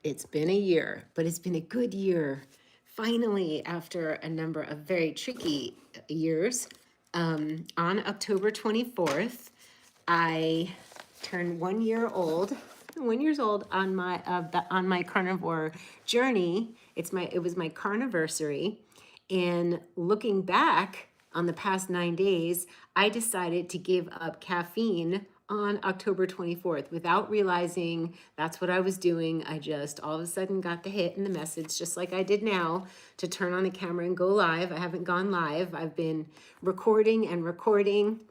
It's been a year, but it's been a good year. Finally, after a number of very tricky years, on October 24th, I turned 1 year old. 1 years old on my carnivore journey. It was my carniversary, and looking back on the past 9 days, I decided to give up caffeine on October 24th without realizing that's what I was doing. I just all of a sudden got the hit and the message, just like I did now, to turn on the camera and go live. I haven't gone live. I've been recording and recording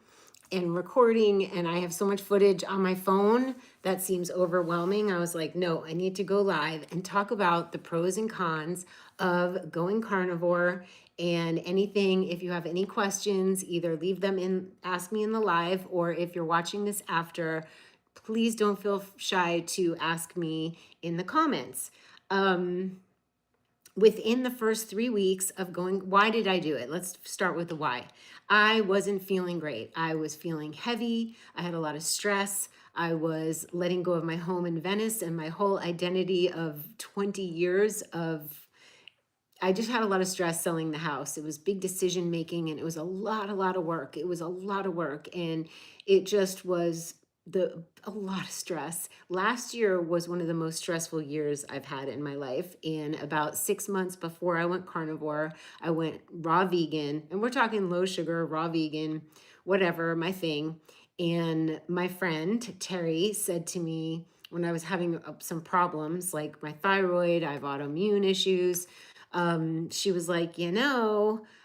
and recording, and I have so much footage on my phone that seems overwhelming. I was like, no, I need to go live and talk about the pros and cons of going carnivore. And anything, if you have any questions, either leave them in, ask me in the live, or if you're watching this after, please don't feel shy to ask me in the comments. Within the first 3 weeks of going, why did I do it? Let's start with the why. I wasn't feeling great. I was feeling heavy. I had a lot of stress. I was letting go of my home in Venice and my whole identity of 20 years of, I just had a lot of stress selling the house. It was big decision making, and it was a lot of work. It was a lot of work, and it just was a lot of stress. Last year was one of the most stressful years I've had in my life. And about 6 months before I went carnivore, I went raw vegan, and we're talking low sugar, raw vegan, whatever, my thing. And my friend Terry said to me when I was having some problems, like my thyroid, I have autoimmune issues. She was like,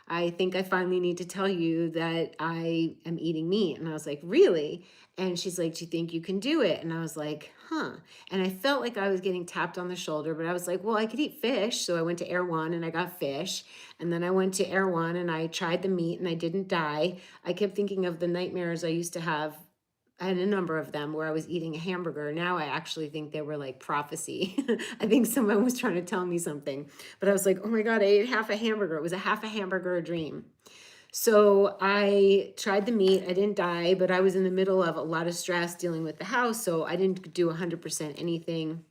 I think I finally need to tell you that I am eating meat. And I was like, really? And she's like, do you think you can do it? And I was like, huh. And I felt like I was getting tapped on the shoulder, but I was like, well, I could eat fish. So I went to Air One and I got fish. And then I went to Air One and I tried the meat and I didn't die. I kept thinking of the nightmares I used to have. I had a number of them where I was eating a hamburger. Now I actually think they were like prophecy. I think someone was trying to tell me something. But I was like, oh my God, I ate half a hamburger. It was a half a hamburger dream. So I tried the meat. I didn't die, but I was in the middle of a lot of stress dealing with the house. So I didn't do 100% anything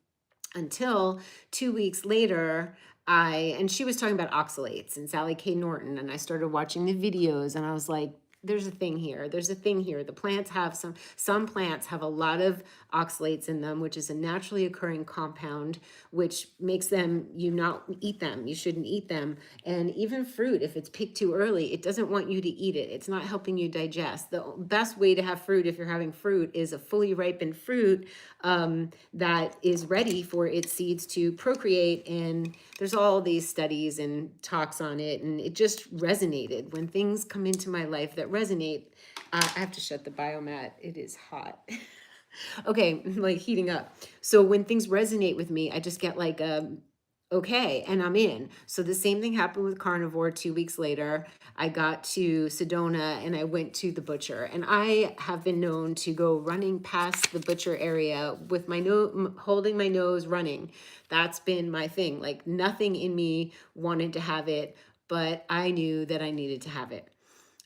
until 2 weeks later. And she was talking about oxalates and Sally K. Norton. And I started watching the videos and I was like, there's a thing here. There's a thing here. The plants have some plants have a lot of oxalates in them, which is a naturally occurring compound, which makes them, you not eat them. You shouldn't eat them. And even fruit, if it's picked too early, it doesn't want you to eat it. It's not helping you digest. The best way to have fruit, if you're having fruit, is a fully ripened fruit that is ready for its seeds to procreate. And there's all these studies and talks on it. And it just resonated. When things come into my life that resonate, I have to shut the biomat. It is hot. Okay, like heating up. So when things resonate with me, I just get like okay, and I'm in. So the same thing happened with carnivore. 2 weeks later, I got to Sedona and I went to the butcher. And I have been known to go running past the butcher area with my nose, holding my nose, running. That's been my thing. Like nothing in me wanted to have it, but I knew that I needed to have it.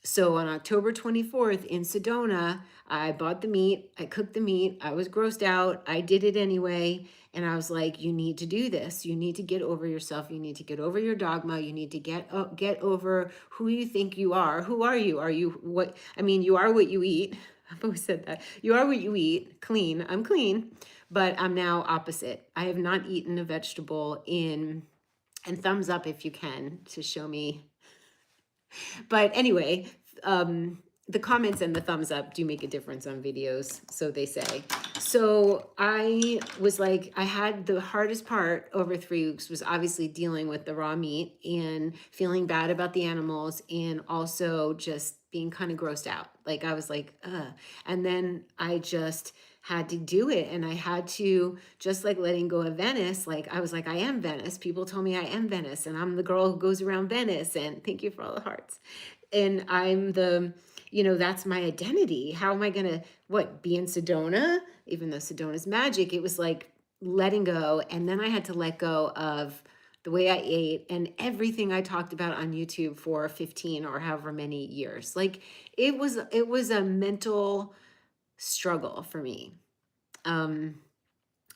So on October 24th in Sedona, I bought the meat, I cooked the meat, I was grossed out, I did it anyway. And I was like, you need to do this. You need to get over yourself. You need to get over your dogma. You need to get over who you think you are. Who are you? Are you what? I mean, you are what you eat. I've always said that. You are what you eat. Clean. I'm clean, but I'm now opposite. I have not eaten a vegetable and thumbs up if you can to show me. But anyway, the comments and the thumbs up do make a difference on videos, so they say. So I was like, I had the hardest part over 3 weeks was obviously dealing with the raw meat and feeling bad about the animals and also just being kind of grossed out. Like I was like, ugh. And then I just had to do it. And I had to, just like letting go of Venice, like I was like, I am Venice. People told me I am Venice and I'm the girl who goes around Venice. And thank you for all the hearts. And I'm that's my identity. How am I going to, be in Sedona? Even though Sedona's magic, it was like letting go. And then I had to let go of the way I ate and everything I talked about on YouTube for 15 or however many years. Like it was a mental struggle for me.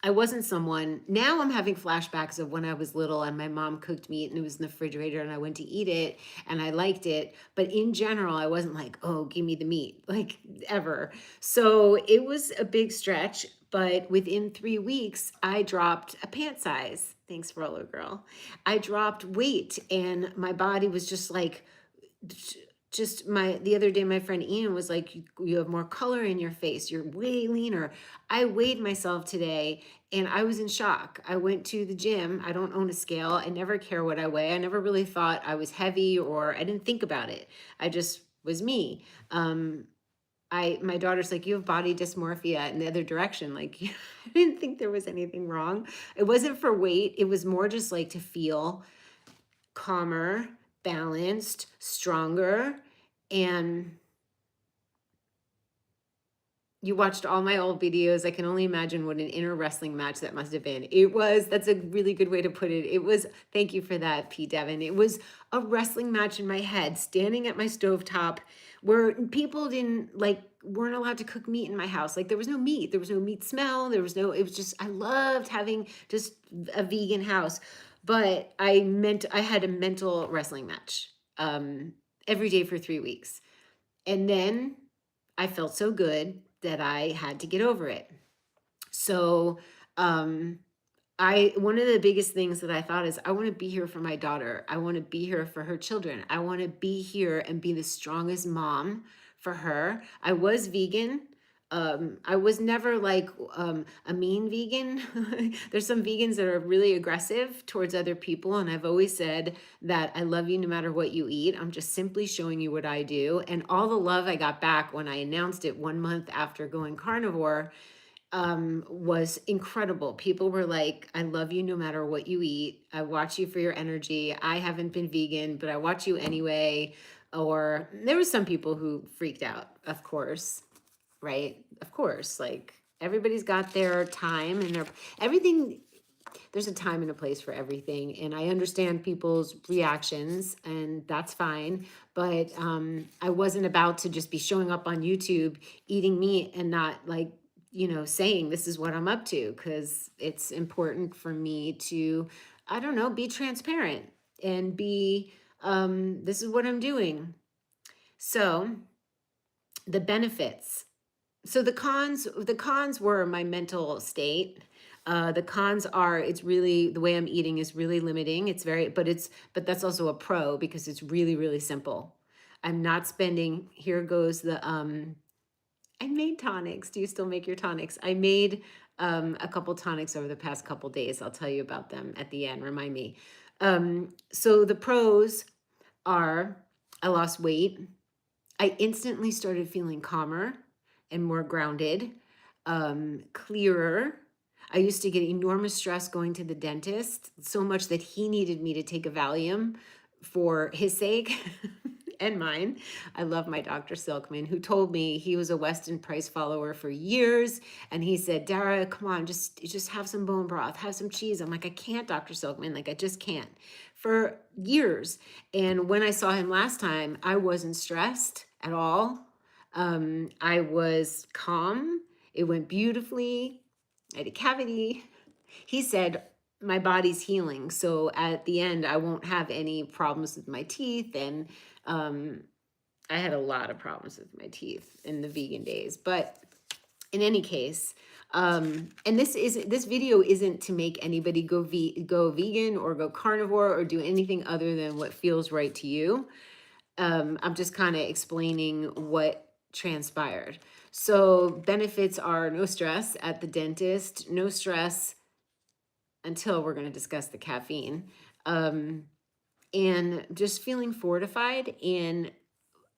I wasn't someone, now I'm having flashbacks of when I was little and my mom cooked meat and it was in the refrigerator and I went to eat it and I liked it. But in general, I wasn't like, oh, give me the meat, like ever. So it was a big stretch. But within 3 weeks, I dropped a pant size. Thanks, Roller Girl. I dropped weight and my body was just like, just my the other day my friend Ian was like, you have more color in your face, you're way leaner. I weighed myself today and I was in shock. I went to the gym. I don't own a scale. I never care what I weigh. I never really thought I was heavy, or I didn't think about it. I just was me. My daughter's like, you have body dysmorphia in the other direction. Like, I didn't think there was anything wrong. It wasn't for weight. It was more just like to feel calmer, balanced, stronger. And you watched all my old videos. I can only imagine what an inner wrestling match that must have been. That's a really good way to put it. Thank you for that, P. Devin. It was a wrestling match in my head, standing at my stovetop where people weren't allowed to cook meat in my house. Like, there was no meat. There was no meat smell. It was just, I loved having just a vegan house. But I had a mental wrestling match every day for 3 weeks. And then I felt so good that I had to get over it. So, one of the biggest things that I thought is, I want to be here for my daughter. I want to be here for her children. I want to be here and be the strongest mom for her. I was vegan. I was never like a mean vegan. There's some vegans that are really aggressive towards other people. And I've always said that I love you no matter what you eat. I'm just simply showing you what I do. And all the love I got back when I announced it 1 month after going carnivore was incredible. People were like, I love you no matter what you eat. I watch you for your energy. I haven't been vegan, but I watch you anyway. Or there were some people who freaked out, of course, right? Of course, like, everybody's got their time and everything. There's a time and a place for everything. And I understand people's reactions, and that's fine. But I wasn't about to just be showing up on YouTube eating meat and not, like, saying this is what I'm up to, because it's important for me to, I don't know, be transparent and be, this is what I'm doing. So the benefits. So the cons were my mental state. The cons are, it's really, the way I'm eating is really limiting. But that's also a pro, because it's really, really simple. I'm not spending, here goes I made tonics. Do you still make your tonics? I made a couple tonics over the past couple days. I'll tell you about them at the end. Remind me. So the pros are, I lost weight. I instantly started feeling calmer and more grounded, clearer. I used to get enormous stress going to the dentist, so much that he needed me to take a Valium for his sake and mine. I love my Dr. Silkman, who told me he was a Weston Price follower for years. And he said, Dara, come on, just have some bone broth, have some cheese. I'm like, I can't, Dr. Silkman. Like, I just can't, for years. And when I saw him last time, I wasn't stressed at all. I was calm. It went beautifully. I had a cavity. He said, my body's healing. So at the end, I won't have any problems with my teeth. And I had a lot of problems with my teeth in the vegan days. But in any case, and this video isn't to make anybody go vegan or go carnivore or do anything other than what feels right to you. I'm just kind of explaining what transpired. So benefits are no stress at the dentist, no stress until we're going to discuss the caffeine, and just feeling fortified. And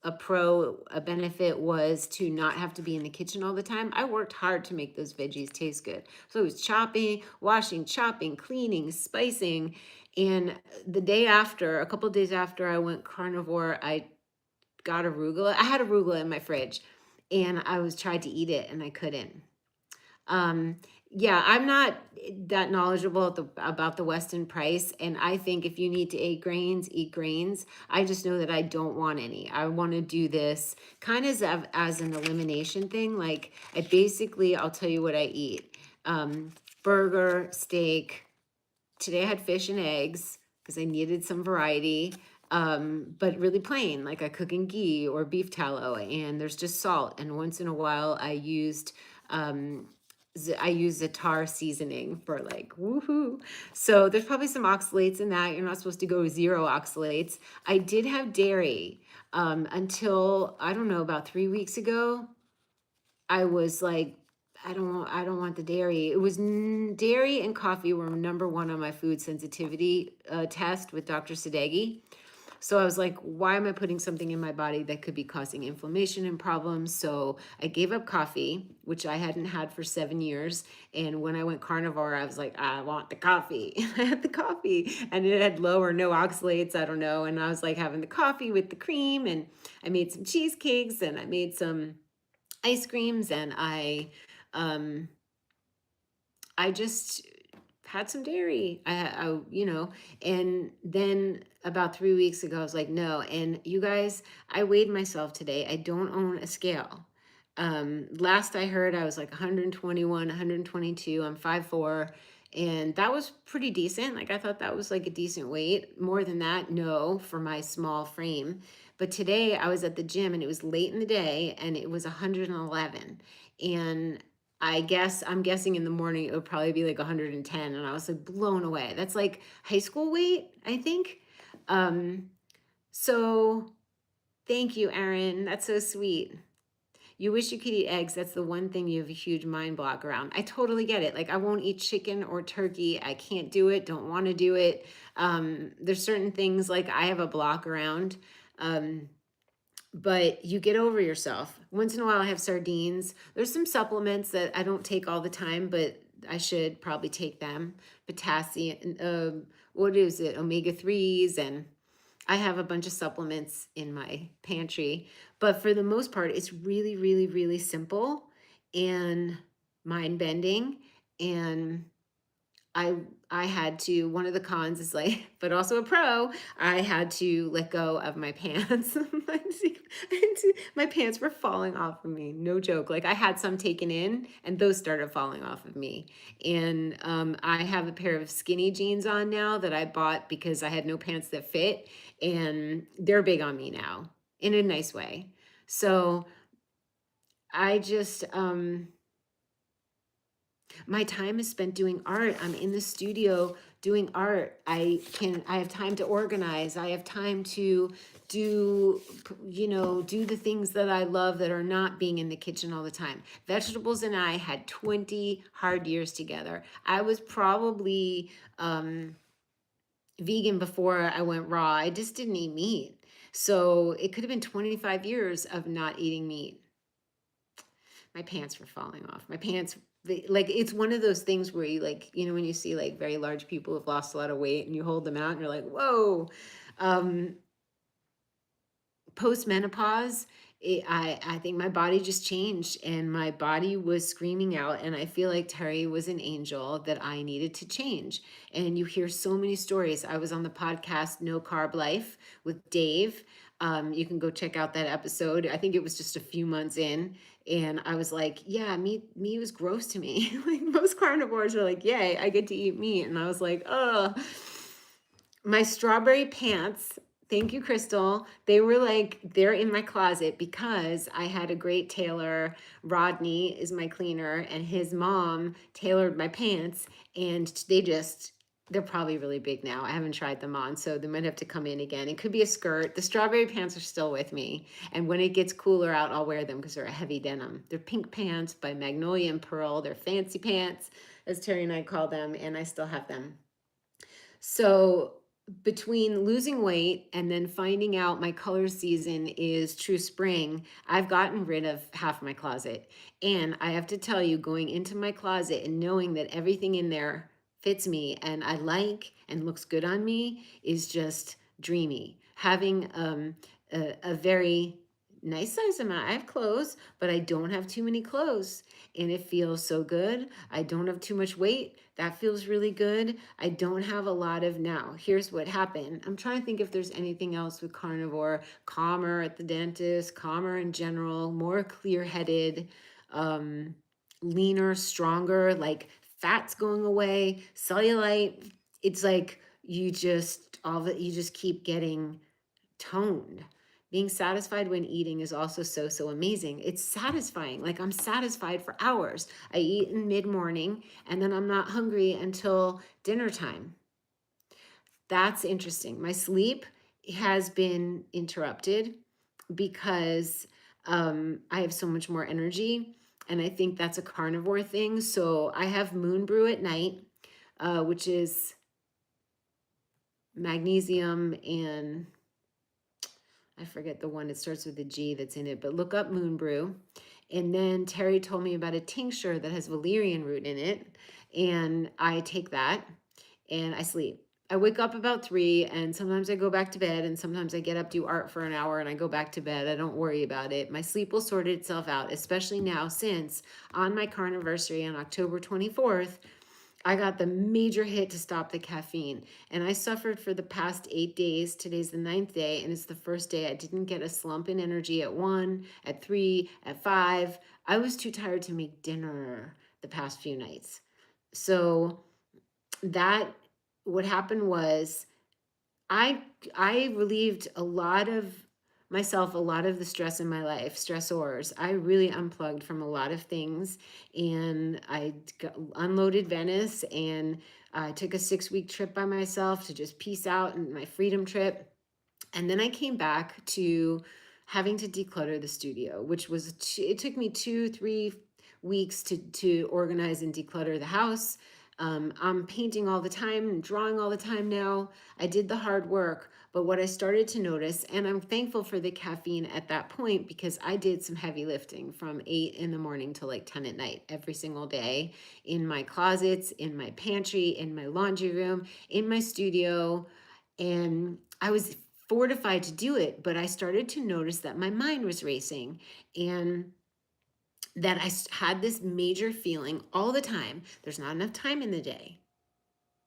a benefit was to not have to be in the kitchen all the time. I worked hard to make those veggies taste good. So it was chopping, washing, chopping, cleaning, spicing. And a couple of days after I went carnivore, I got arugula. I had arugula in my fridge, and I tried to eat it and I couldn't. Yeah, I'm not that knowledgeable about the Weston Price, and I think if you need to eat grains, eat grains. I just know that I don't want any. I want to do this kind of as an elimination thing. Like, I'll tell you what I eat. burger, steak. Today I had fish and eggs because I needed some variety, but really plain, like I cook in ghee or beef tallow, and there's just salt. And once in a while, um, I use Zatar seasoning for like woohoo. So there's probably some oxalates in that. You're not supposed to go zero oxalates. I did have dairy until I don't know about 3 weeks ago. I was like, I don't want the dairy. It was dairy and coffee were number one on my food sensitivity test with Dr. Sadeghi. So I was like, why am I putting something in my body that could be causing inflammation and problems? So I gave up coffee, which I hadn't had for 7 years. And when I went carnivore, I was like, I want the coffee. And I had the coffee and it had low or no oxalates. I don't know. And I was like having the coffee with the cream, and I made some cheesecakes and I made some ice creams, and um I just had some dairy. And then about 3 weeks ago, I was like, no. And you guys, I weighed myself today. I don't own a scale. Last I heard, I was like 121, 122. I'm 5'4", and that was pretty decent. Like I thought that was like a decent weight. More than that, no, for my small frame. But today I was at the gym and it was late in the day and it was 111. And I'm guessing in the morning it would probably be like 110, and I was like blown away. That's like high school weight, I think. Um, so thank you, Erin. That's so sweet. You wish you could eat eggs. That's the one thing you have a huge mind block around. I totally get it. Like I won't eat chicken or turkey. I can't do it. Don't want to do it. There's certain things like I have a block around. Um, but you get over yourself. Once in a while, I have sardines. There's some supplements that I don't take all the time, but I should probably take them. Potassium, what is it? Omega 3s. And I have a bunch of supplements in my pantry. But for the most part, it's really, really, really simple and mind bending. And I I had to, one of the cons is like, but also a pro, I had to let go of my pants. My pants were falling off of me. No joke. Like I had some taken in and those started falling off of me. And I have a pair of skinny jeans on now that I bought because I had no pants that fit, and they're big on me now in a nice way. So I just my time is spent doing art. I'm in the studio doing art. I have time to organize. I have time to do, do the things that I love that are not being in the kitchen all the time. Vegetables and I had 20 hard years together. I was probably vegan before I went raw. I just didn't eat meat. So it could have been 25 years of not eating meat. My pants were falling off. My pants, like, it's one of those things where you like, when you see like very large people who've lost a lot of weight and you hold them out and you're like, whoa. Um, Post menopause, I think my body just changed and my body was screaming out. And I feel like Terry was an angel that I needed to change. And you hear so many stories. I was on the podcast No Carb Life with Dave. You can go check out that episode. I think it was just a few months in. And I was like, yeah, meat was gross to me. Like most carnivores are like, yay, I get to eat meat. And I was like, oh, my strawberry pants. Thank you, Crystal. They were like, they're in my closet because I had a great tailor. Rodney is my cleaner, and his mom tailored my pants, and they're probably really big now. I haven't tried them on, so they might have to come in again. It could be a skirt. The strawberry pants are still with me, and when it gets cooler out, I'll wear them because they're a heavy denim. They're pink pants by Magnolia and Pearl. They're fancy pants, as Terry and I call them, and I still have them. So between losing weight and then finding out my color season is true spring, I've gotten rid of half my closet. And I have to tell you, going into my closet and knowing that everything in there fits me and I like and looks good on me is just dreamy. Having a very nice size amount. I have clothes, but I don't have too many clothes. And it feels so good. I don't have too much weight. That feels really good. I don't have a lot of now. Here's what happened. I'm trying to think if there's anything else with carnivore. Calmer at the dentist, calmer in general, more clear-headed, leaner, stronger, like fat's going away, cellulite. It's like you just all that you just keep getting toned. Being satisfied when eating is also so amazing. It's satisfying. Like I'm satisfied for hours. I eat in mid-morning and then I'm not hungry until dinner time. That's interesting. My sleep has been interrupted because I have so much more energy. And I think that's a carnivore thing. So I have moon brew at night, which is magnesium and I forget the one, it starts with a G that's in it, but look up moon brew. And then Terry told me about a tincture that has valerian root in it. And I take that and I sleep. I wake up about 3 and sometimes I go back to bed and sometimes I get up, do art for an hour and I go back to bed. I don't worry about it. My sleep will sort itself out, especially now since on my carniversary on October 24th, I got the major hit to stop the caffeine. And I suffered for the past 8 days. Today's the 9th day, and it's the first day I didn't get a slump in energy at 1, at 3, at 5. I was too tired to make dinner the past few nights. So that what happened was I I relieved a lot of myself, a lot of the stress in my life, stressors. I really unplugged from a lot of things and unloaded Venice and I took a 6-week trip by myself to just peace out and my freedom trip. And then I came back to having to declutter the studio, which was it took me 2-3 weeks to organize and declutter the house. I'm painting all the time and drawing all the time now. I did the hard work, but what I started to notice, and I'm thankful for the caffeine at that point because I did some heavy lifting from 8 in the morning to like 10 at night every single day in my closets, in my pantry, in my laundry room, in my studio. And I was fortified to do it, but I started to notice that my mind was racing and that had this major feeling all the time. There's not enough time in the day.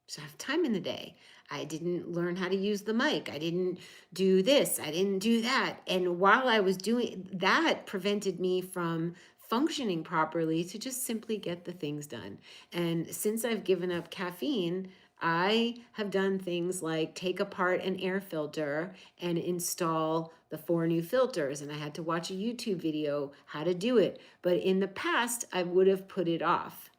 There's not enough time in the day. I didn't learn how to use the mic. I didn't do this. I didn't do that. And while I was doing that, prevented me from functioning properly to just simply get the things done. And since I've given up caffeine, I have done things like take apart an air filter and install the 4 new filters. And I had to watch a YouTube video how to do it. But in the past, I would have put it off.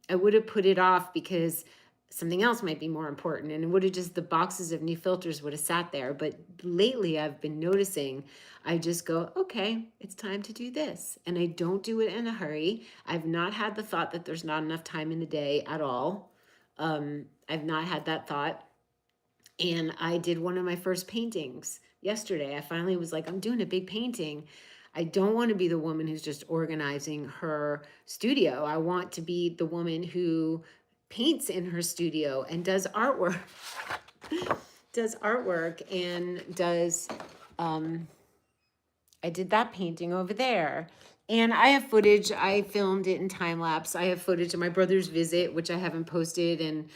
I would have put it off because something else might be more important and it would have just the boxes of new filters would have sat there. But lately I've been noticing I just go, okay, it's time to do this. And I don't do it in a hurry. I've not had the thought that there's not enough time in the day at all. I've not had that thought. And I did one of my first paintings yesterday. I finally was like, I'm doing a big painting. I don't want to be the woman who's just organizing her studio. I want to be the woman who paints in her studio and does artwork, and does, I did that painting over there. And I have footage, I filmed it in time lapse. I have footage of my brother's visit, which I haven't posted, and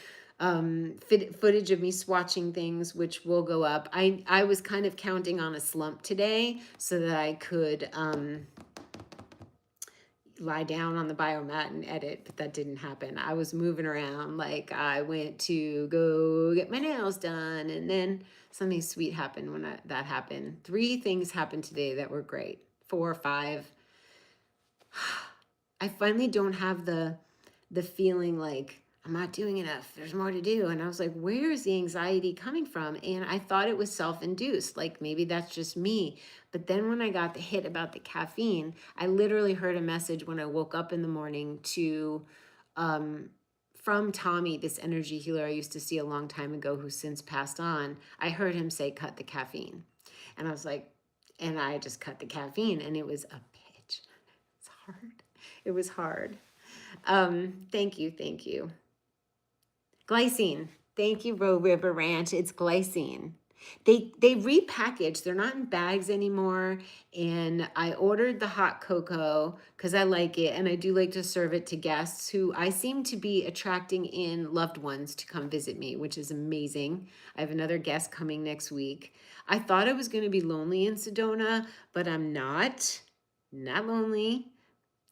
footage of me swatching things, which will go up. I was kind of counting on a slump today so that I could lie down on the biomat and edit, but that didn't happen. I was moving around, like I went to go get my nails done, and then something sweet happened when that happened. 3 things happened today that were great. 4 or 5. I finally don't have the feeling like I'm not doing enough. There's more to do. And I was like, where is the anxiety coming from? And I thought it was self-induced. Like maybe that's just me. But then when I got the hit about the caffeine, I literally heard a message when I woke up in the morning to from Tommy, this energy healer I used to see a long time ago who since passed on. I heard him say, cut the caffeine. And I was like, and I just cut the caffeine and it was a bitch. It's hard. It was hard. Thank you. Thank you. Glycine. Thank you, Row River Ranch. It's glycine. They repackaged. They're not in bags anymore. And I ordered the hot cocoa because I like it. And I do like to serve it to guests who I seem to be attracting in loved ones to come visit me, which is amazing. I have another guest coming next week. I thought I was going to be lonely in Sedona, but I'm not. Not lonely.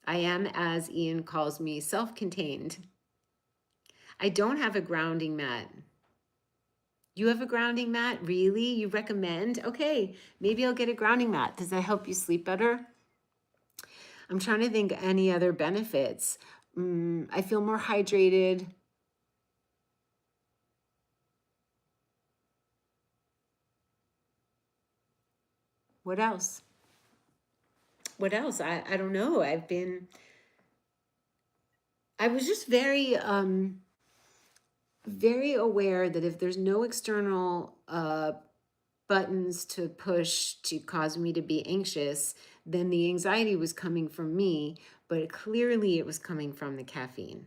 I am, as Ian calls me, self-contained. I don't have a grounding mat. You have a grounding mat? Really? You recommend? Okay, maybe I'll get a grounding mat. Does that help you sleep better? I'm trying to think any other benefits. I feel more hydrated. What else? What else? I don't know. I was just very aware that if there's no external buttons to push to cause me to be anxious, then the anxiety was coming from me, but clearly it was coming from the caffeine.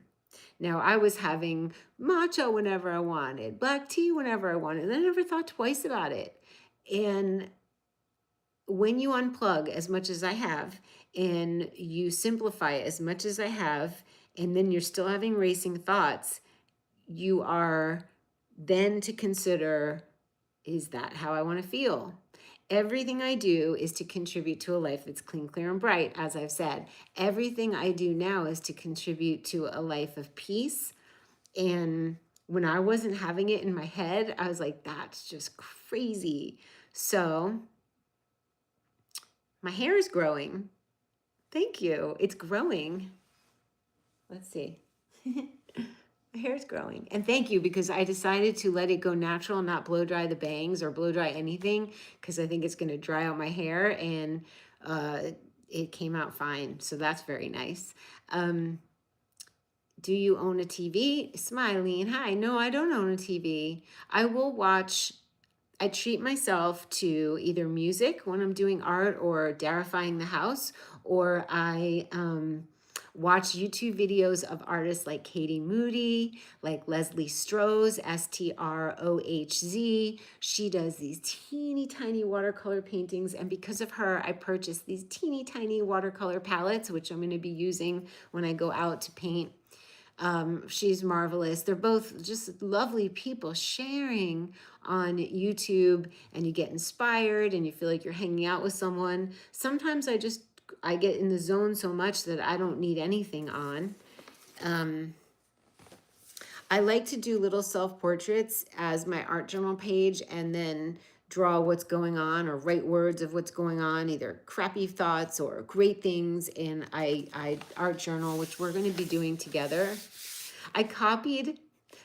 Now, I was having matcha whenever I wanted, black tea whenever I wanted, and I never thought twice about it. And when you unplug as much as I have, and you simplify as much as I have, and then you're still having racing thoughts, you are then to consider, is that how I want to feel? Everything I do is to contribute to a life that's clean, clear, and bright, as I've said. Everything I do now is to contribute to a life of peace. And when I wasn't having it in my head, I was like, that's just crazy. So my hair is growing. Thank you. It's growing. Let's see. My hair is growing. And thank you, because I decided to let it go natural and not blow dry the bangs or blow dry anything, because I think it's going to dry out my hair, and it came out fine. So that's very nice. Do you own a TV? Smiling. Hi. No, I don't own a TV. I treat myself to either music when I'm doing art or Darifying the house, or I watch YouTube videos of artists like Katie Moody, like Leslie Stroh's, Strohz. She does these teeny tiny watercolor paintings, and because of her, I purchased these teeny tiny watercolor palettes, which I'm going to be using when I go out to paint. She's marvelous. They're both just lovely people sharing on YouTube, and you get inspired and you feel like you're hanging out with someone. Sometimes I get in the zone so much that I don't need anything on. I like to do little self-portraits as my art journal page, and then draw what's going on or write words of what's going on, either crappy thoughts or great things, and I art journal, which we're going to be doing together. I copied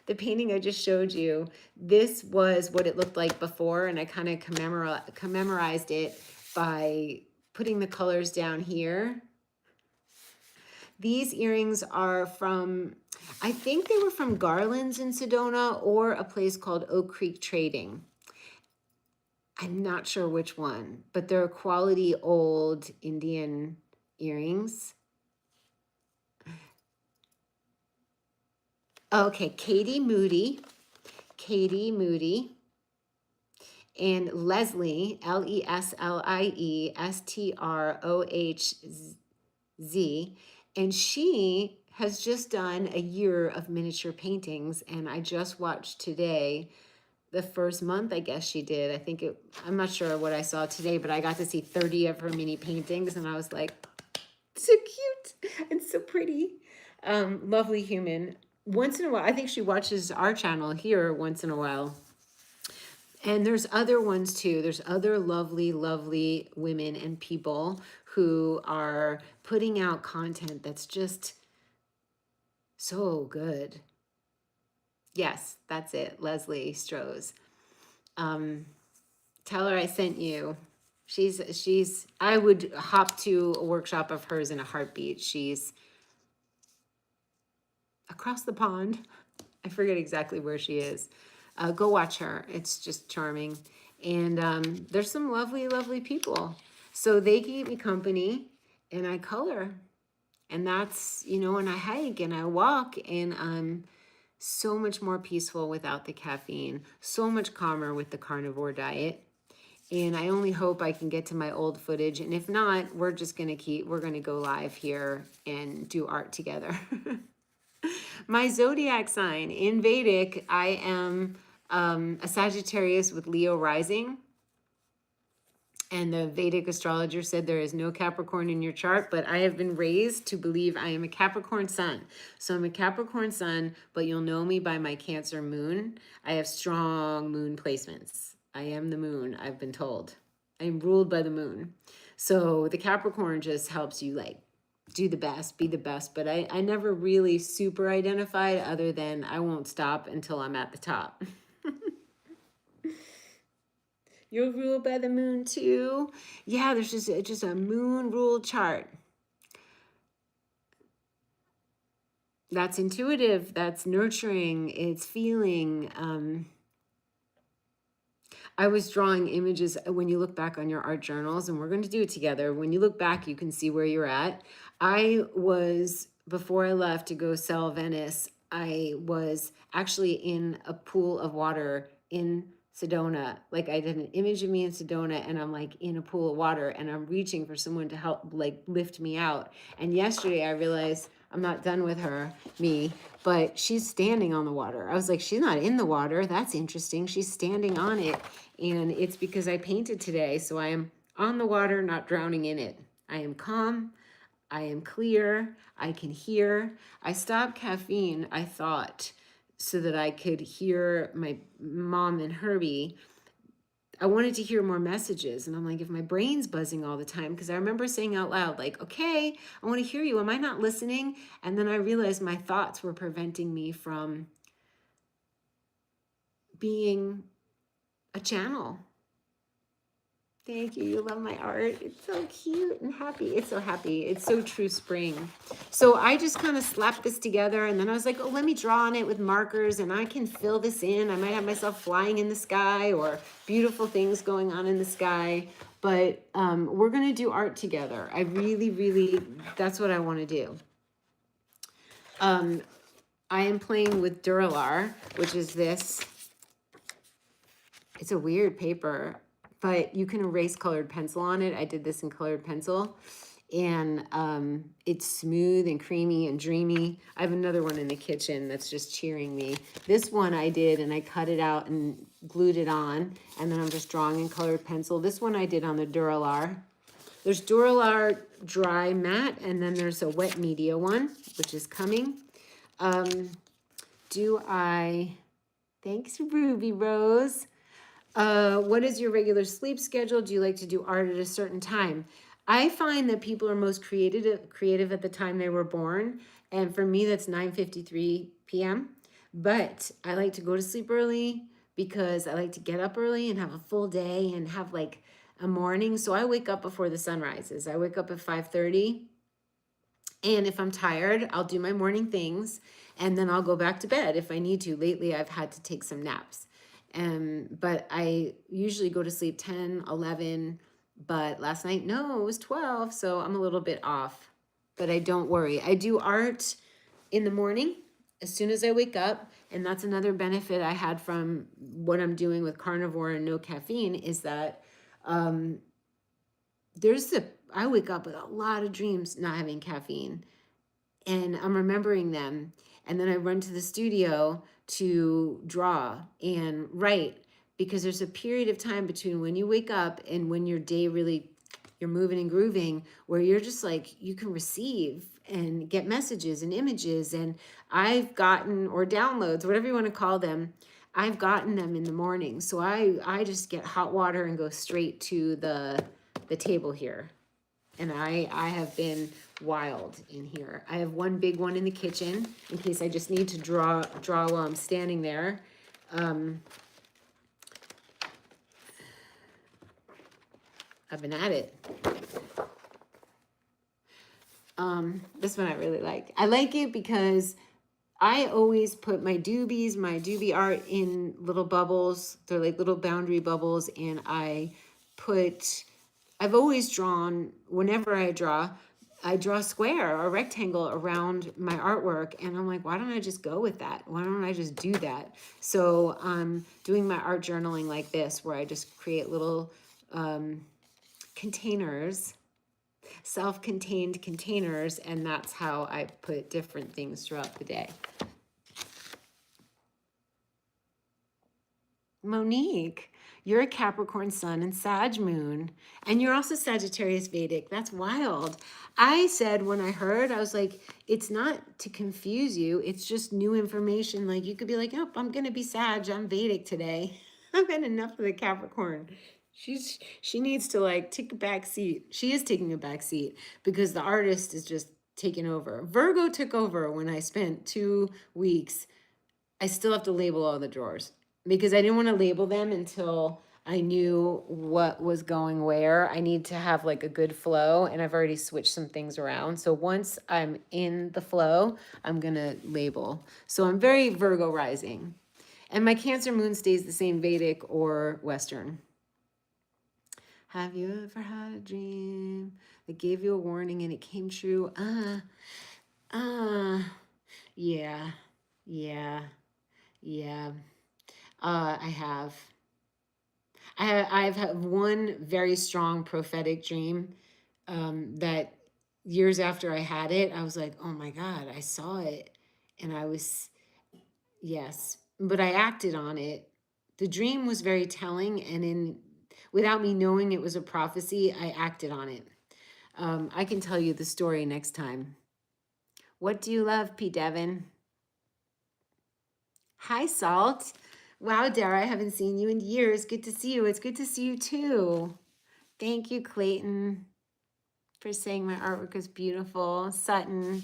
the painting I just showed you. This was what it looked like before, and I kind of commemorized it by putting the colors down here. These earrings are from, I think they were from Garland's in Sedona, or a place called Oak Creek Trading. I'm not sure which one, but they're quality old Indian earrings. Okay, Katie Moody, and Leslie, Leslie, and she has just done a year of miniature paintings, and I just watched today the first month, I guess she did. I'm not sure what I saw today, but I got to see 30 of her mini paintings, and I was like, so cute and so pretty. Lovely human. Once in a while, I think she watches our channel here once in a while. And there's other ones too. There's other lovely, lovely women and people who are putting out content that's just so good. Yes, that's it. Leslie Strohz. Tell her I sent you. I would hop to a workshop of hers in a heartbeat. She's across the pond. I forget exactly where she is. Go watch her. It's just charming. And there's some lovely, lovely people. So they keep me company, and I color. And that's, and I hike and I walk, and I'm so much more peaceful without the caffeine, so much calmer with the carnivore diet. And I only hope I can get to my old footage. And if not, we're going to go live here and do art together. My zodiac sign in Vedic, I am a Sagittarius with Leo rising. And the Vedic astrologer said there is no Capricorn in your chart, but I have been raised to believe I am a Capricorn sun. So I'm a Capricorn sun, but you'll know me by my Cancer moon. I have strong moon placements. I am the moon, I've been told. I'm ruled by the moon. So the Capricorn just helps you like do the best, be the best. But I never really super identified other than I won't stop until I'm at the top. You're ruled by the moon too. Yeah, there's just a moon ruled chart. That's intuitive. That's nurturing. It's feeling. I was drawing images when you look back on your art journals, and we're going to do it together. When you look back, you can see where you're at. I was, before I left to go sell Venice, I was actually in a pool of water in Sedona. Like I did an image of me in Sedona, and I'm like in a pool of water, and I'm reaching for someone to help like lift me out. And yesterday I realized I'm not done with her, me, but she's standing on the water. I was like, she's not in the water. That's interesting. She's standing on it. And it's because I painted today. So I am on the water, not drowning in it. I am calm. I am clear. I can hear. I stopped caffeine, I thought, so that I could hear my mom and Herbie. I wanted to hear more messages. And I'm like, if my brain's buzzing all the time, because I remember saying out loud, like, okay, I want to hear you. Am I not listening? And then I realized my thoughts were preventing me from being a channel. Thank you. You love my art. It's so cute and happy. It's so happy. It's so true spring. So I just kind of slapped this together, and then I was like, oh, let me draw on it with markers, and I can fill this in. I might have myself flying in the sky or beautiful things going on in the sky. But we're going to do art together. I really, really, that's what I want to do. I am playing with Duralar, which is this. It's a weird paper, but you can erase colored pencil on it. I did this in colored pencil, and it's smooth and creamy and dreamy. I have another one in the kitchen that's just cheering me. This one I did, and I cut it out and glued it on, and then I'm just drawing in colored pencil. This one I did on the Duralar. There's Duralar dry matte, and then there's a wet media one, which is coming. Thanks, Ruby Rose. What is your regular sleep schedule? Do you like to do art at a certain time? I find that people are most creative at the time they were born. And for me, that's 9:53 p.m. But I like to go to sleep early because I like to get up early and have a full day and have like a morning. So I wake up before the sun rises. I wake up at 5:30. And if I'm tired, I'll do my morning things and then I'll go back to bed if I need to. Lately, I've had to take some naps. But I usually go to sleep 10, 11, but last night, no, it was 12. So I'm a little bit off, but I don't worry. I do art in the morning as soon as I wake up. And that's another benefit I had from what I'm doing with carnivore and no caffeine is that, I wake up with a lot of dreams not having caffeine, and I'm remembering them. And then I run to the studio to draw and write, because there's a period of time between when you wake up and when your day really, you're moving and grooving, where you're just like, you can receive and get messages and images. And I've gotten, or downloads, whatever you want to call them, I've gotten them in the morning. So I just get hot water and go straight to the table here. And I have been wild in here. I have one big one in the kitchen in case I just need to draw while I'm standing there. I've been at it. This one I really like. I like it because I always put my doobie art in little bubbles. They're like little boundary bubbles. And I've always drawn, whenever I draw a square or a rectangle around my artwork. And I'm like, why don't I just go with that? Why don't I just do that? So I'm doing my art journaling like this, where I just create little containers, self-contained containers. And that's how I put different things throughout the day. Monique, you're a Capricorn sun and Sag moon, and you're also Sagittarius Vedic. That's wild. I said when I heard, I was like, it's not to confuse you. It's just new information. Like you could be like, oh, I'm going to be Sag. I'm Vedic today. I've had enough of the Capricorn. She needs to like take a back seat. She is taking a back seat because the artist is just taking over. Virgo took over when I spent 2 weeks. I still have to label all the drawers because I didn't want to label them until I knew what was going where. I need to have like a good flow, and I've already switched some things around. So once I'm in the flow, I'm going to label. So I'm very Virgo rising. And my Cancer moon stays the same, Vedic or Western. Have you ever had a dream that gave you a warning and it came true? Yeah, yeah, yeah. I have. I've had one very strong prophetic dream that years after I had it, I was like, oh my God, I saw it. And I was, yes, but I acted on it. The dream was very telling, and without me knowing it was a prophecy, I acted on it. I can tell you the story next time. What do you love, P. Devin? Hi, Salt. Wow, Dara, I haven't seen you in years. Good to see you. It's good to see you too. Thank you, Clayton, for saying my artwork is beautiful. Sutton,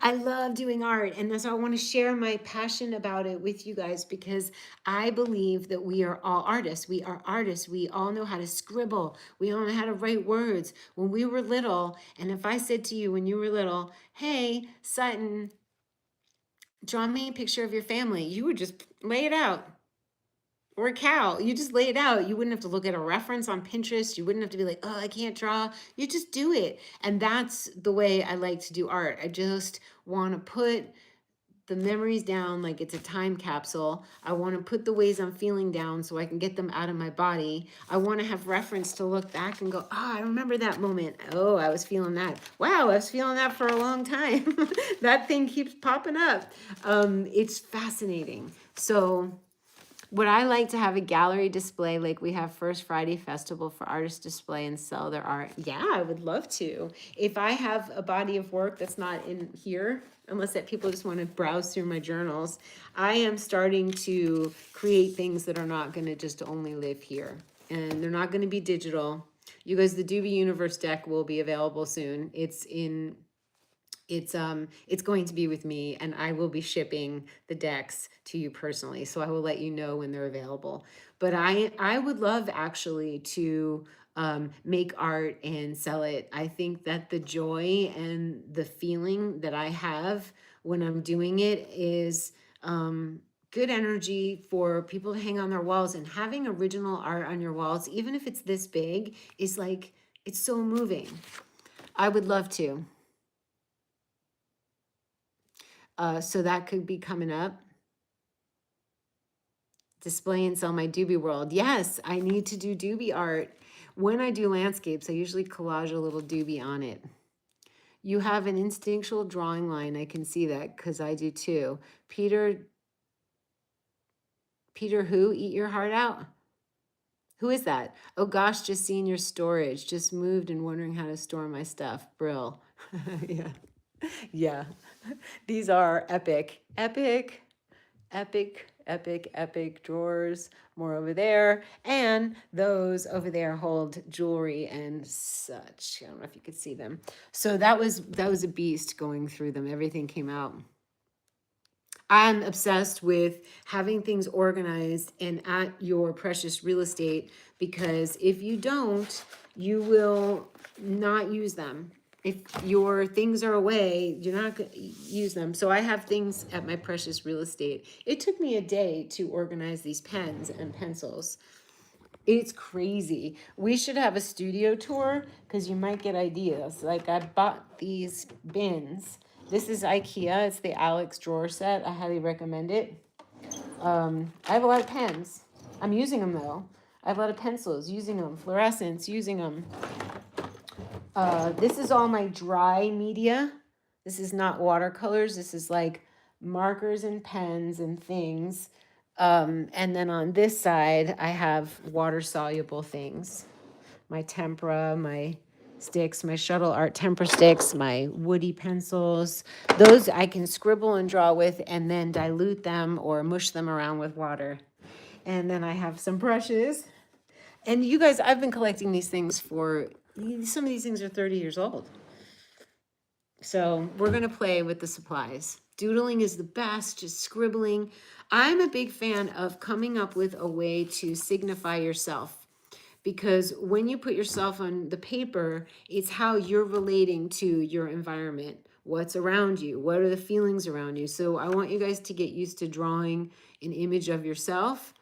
I love doing art, and that's why I want to share my passion about it with you guys, because I believe that we are all artists. We are artists. We all know how to scribble. We all know how to write words. When we were little, and if I said to you when you were little, hey, Sutton, draw me a picture of your family, you would just lay it out. Or a cow, you just lay it out. You wouldn't have to look at a reference on Pinterest. You wouldn't have to be like, oh, I can't draw. You just do it. And that's the way I like to do art. I just want to put the memories down like it's a time capsule. I want to put the ways I'm feeling down so I can get them out of my body. I want to have reference to look back and go, oh, I remember that moment. Oh, I was feeling that. Wow, I was feeling that for a long time. That thing keeps popping up. It's fascinating. So would I like to have a gallery display like we have First Friday Festival for artists display and sell their art? Yeah, I would love to. If I have a body of work that's not in here, unless that people just want to browse through my journals, I am starting to create things that are not going to just only live here. And they're not going to be digital. You guys, the DOOBIE Universe deck will be available soon. It's going to be with me, and I will be shipping the decks to you personally, so I will let you know when they're available. But I would love actually to make art and sell it. I think that the joy and the feeling that I have when I'm doing it is good energy for people to hang on their walls. And having original art on your walls, even if it's this big, is like, it's so moving. I would love to. So that could be coming up. Display and sell my doobie world. Yes, I need to do doobie art. When I do landscapes, I usually collage a little doobie on it. You have an instinctual drawing line. I can see that because I do too. Peter who? Eat your heart out? Who is that? Oh gosh, just seen your storage. Just moved and wondering how to store my stuff. Brill. Yeah. Yeah. These are epic, epic, epic, epic, epic drawers. More over there. And those over there hold jewelry and such. I don't know if you could see them. So that was a beast going through them. Everything came out. I'm obsessed with having things organized and at your precious real estate, because if you don't, you will not use them. If your things are away, you're not going to use them. So I have things at my precious real estate. It took me a day to organize these pens and pencils. It's crazy. We should have a studio tour because you might get ideas. Like I bought these bins. This is IKEA. It's the Alex drawer set. I highly recommend it. I have a lot of pens. I'm using them though. I have a lot of pencils, using them. Fluorescents, using them. This is all my dry media. This is not watercolors. This is like markers and pens and things. And then on this side, I have water soluble things. My tempera, my sticks, my shuttle art tempera sticks, my woody pencils. Those I can scribble and draw with and then dilute them or mush them around with water. And then I have some brushes. And you guys, I've been collecting these things for, some of these things are 30 years old. So we're going to play with the supplies. Doodling is the best, just scribbling. I'm a big fan of coming up with a way to signify yourself, because when you put yourself on the paper, it's how you're relating to your environment, what's around you, what are the feelings around you. So I want you guys to get used to drawing an image of yourself,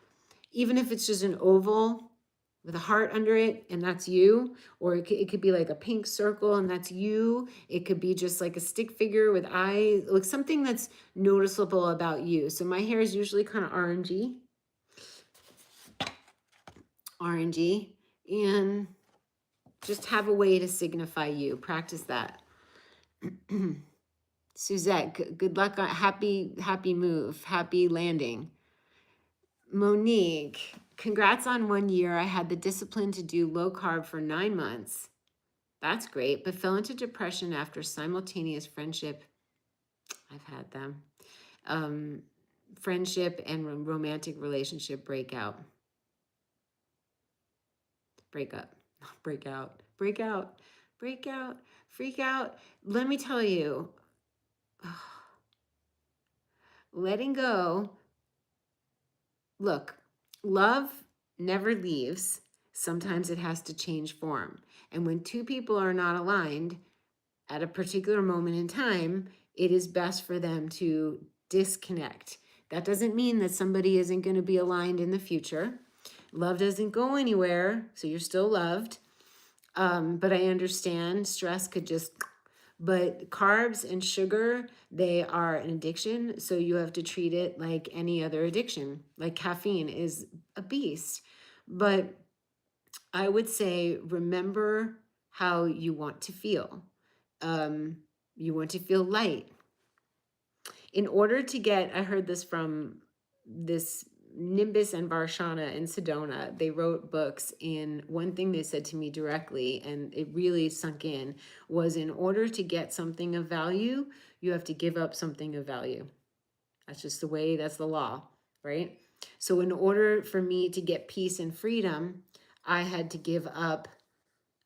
even if it's just an oval with a heart under it, and that's you. Or it could be like a pink circle, and that's you. It could be just like a stick figure with eyes, like something that's noticeable about you. So my hair is usually kind of orangey, and just have a way to signify you. Practice that. Suzette, good luck on happy move, happy landing. Monique, congrats on 1 year. I had the discipline to do low carb for 9 months. That's great, but fell into depression after simultaneous friendship. I've had them. Friendship and romantic relationship breakup. Freak out. Let me tell you, letting go. Look, love never leaves. Sometimes it has to change form. And when two people are not aligned at a particular moment in time, it is best for them to disconnect. That doesn't mean that somebody isn't going to be aligned in the future. Love doesn't go anywhere, so you're still loved. But I understand stress could just, but carbs and sugar, they are an addiction. So you have to treat it like any other addiction. Like caffeine is a beast. But I would say, remember how you want to feel. You want to feel light. In order to get, I heard this from this Nimbus and Varshana in Sedona. They wrote books, and one thing they said to me directly, and it really sunk in, was in order to get something of value, you have to give up something of value. That's just the way, that's the law, right? So in order for me to get peace and freedom, I had to give up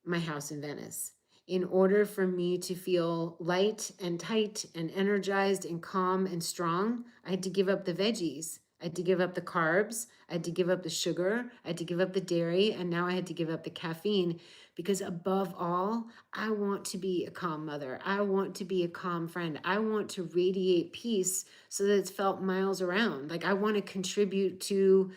my house in Venice. In order for me to feel light and tight and energized and calm and strong, I had to give up the veggies. I had to give up the carbs. I had to give up the sugar. I had to give up the dairy. And now I had to give up the caffeine, because above all, I want to be a calm mother. I want to be a calm friend. I want to radiate peace so that it's felt miles around. Like I want to contribute to